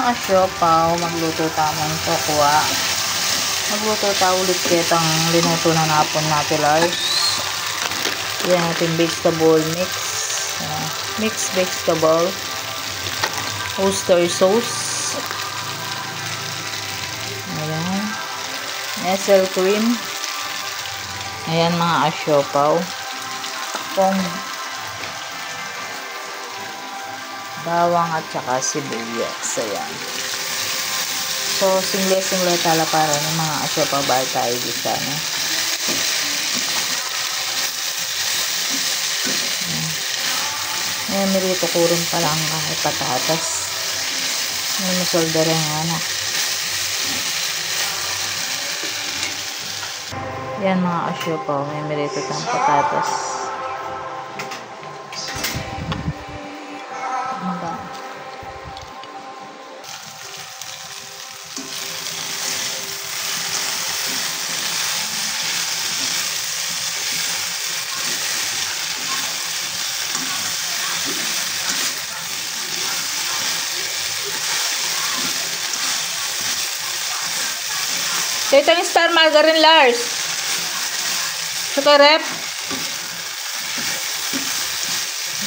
mga siopaw, magluto tamang tokwa. Magluto tayo ulit kitang linuto na napon natin lars. Yan ating vegetable mix. Mixed vegetable. Oyster sauce. Ayan. Nestle cream. Ayan mga asiopaw. Kung bawang at saka sibuyas. Ayan. So, single-single tala para ng mga asiopaw bahal tayo dito. Ayan, mirito ko rin pala ang kahit patatas. May masolda rin nga. Ayan mga asiopaw, may mirito tayong patatas. Ito yung star margarine lars. Saka rep.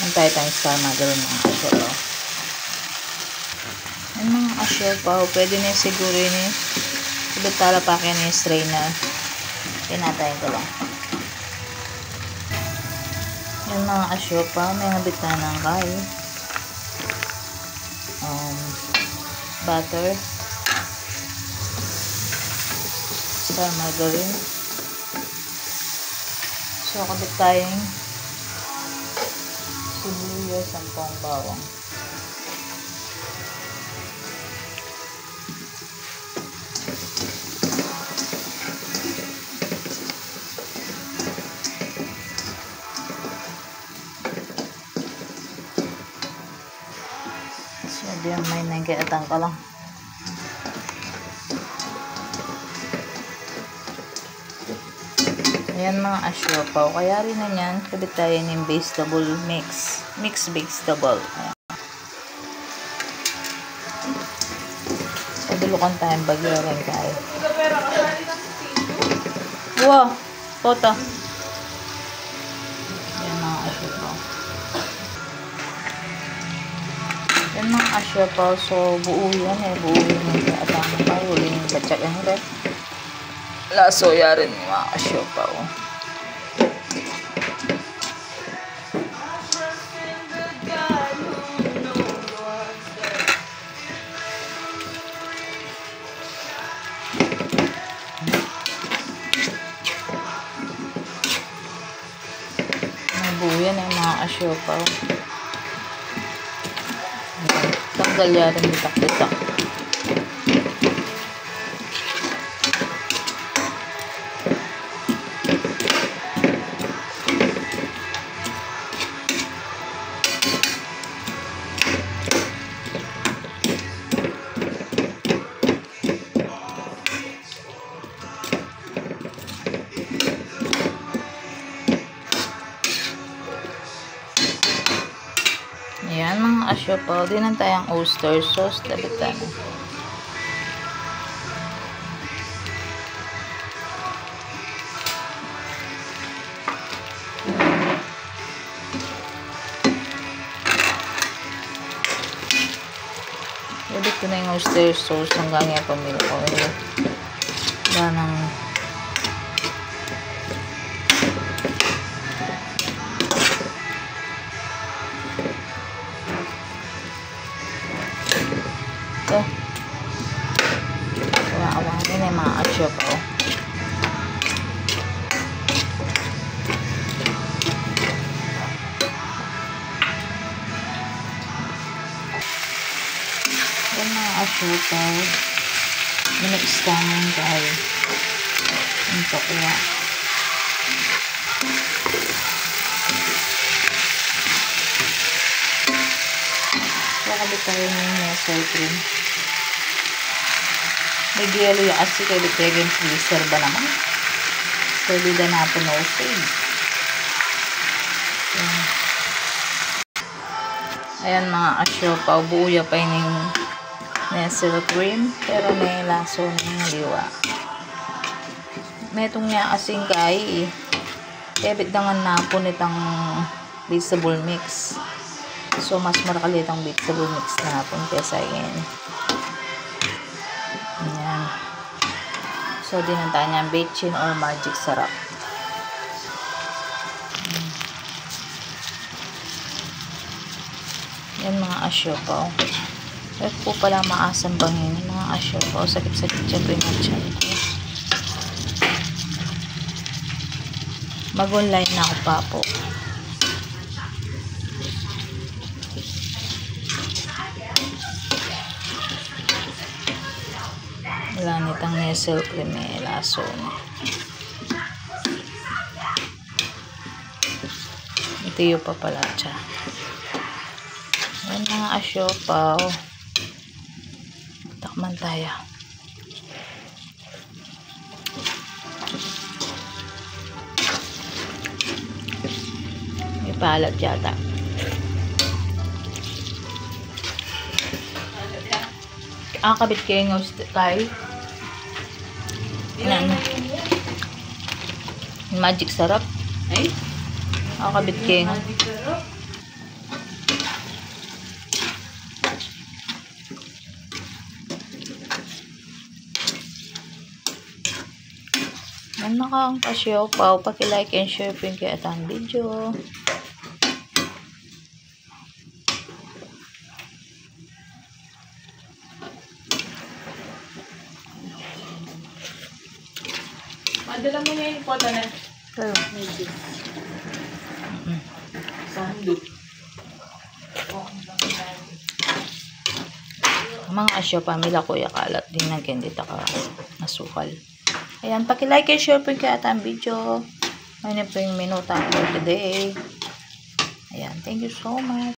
Antay tayong star margarine mga asiopaw. Yung mga asiopaw, pwede na siguro yun eh. Sabit talapakin yung strainer. Pinatayin ko lang. Yung mga asiopaw, may habit na ng kayo. Butter. Star margarine. So, kabit tayong sibuyas ang pang bawang. So, diyan may nagkaitan ka lang. Ayan mga asiopaw. Kaya rin na yan, kabit tayo ng vegetable mix. Mixed vegetable. Ayan. Padulukan tayong bagyo rin tayo. Wow! Pota. Ayan mga asiopaw. Ayan mga asiopaw. So, buo yan eh. Buo yan. At ang huling batsak yan rin. Laso yarin mga asiopaw. Nabuo yan ang mga asiopaw. Tanggal yarin bitak-bitak. Ayan mga asiopaw, dinan tayong oyster sauce. Dapat tayo. Dapat ko na yung oyster sauce hanggang yung pamilya ko. Ganang ito. Awahin yung mga asiopaw. Yung mga asiopaw, minag-stangan tayo. Yung tokwa. Kakabit tayo ng nestle cream. May gelo yung kasi kayo bitregin freezer ba naman? Pwede na natin no save. Ayan mga asiopaw, buuya pa yung Nestle cream, pero may laso ng liwa. Metong niya asing kay debit dangan na po nitang vegetable mix. So mas marakalit ang vegetable mix na po kesa yan. Ayan. So dinanta niya Bechin or Magic Sarap. Yan mga asyopaw. Ito po pala maasang bangin mga asyopaw. Sakit-sakit siya po yung tiyan ko. Mag-online na ako pa po. Wala nitang Nestle cream eh. Laso na. Itiyo pa pala siya. Yan mga asyopaw. Takman tayo. May palat yata. Kabit kayo ng kay Magic Sarap. Ay? Kabit kayo ng yan mga ang kasyopaw. Paki-like and share po yung kaya atang video. Madala mo niya yung photo na. So, Sandok. mga asyopaw, mila kuya kalat din na dito ka nasukal. Ayan, paki-like and share po yung kaya atang video. Ayun po yung minuta for today. Ayan, thank you so much.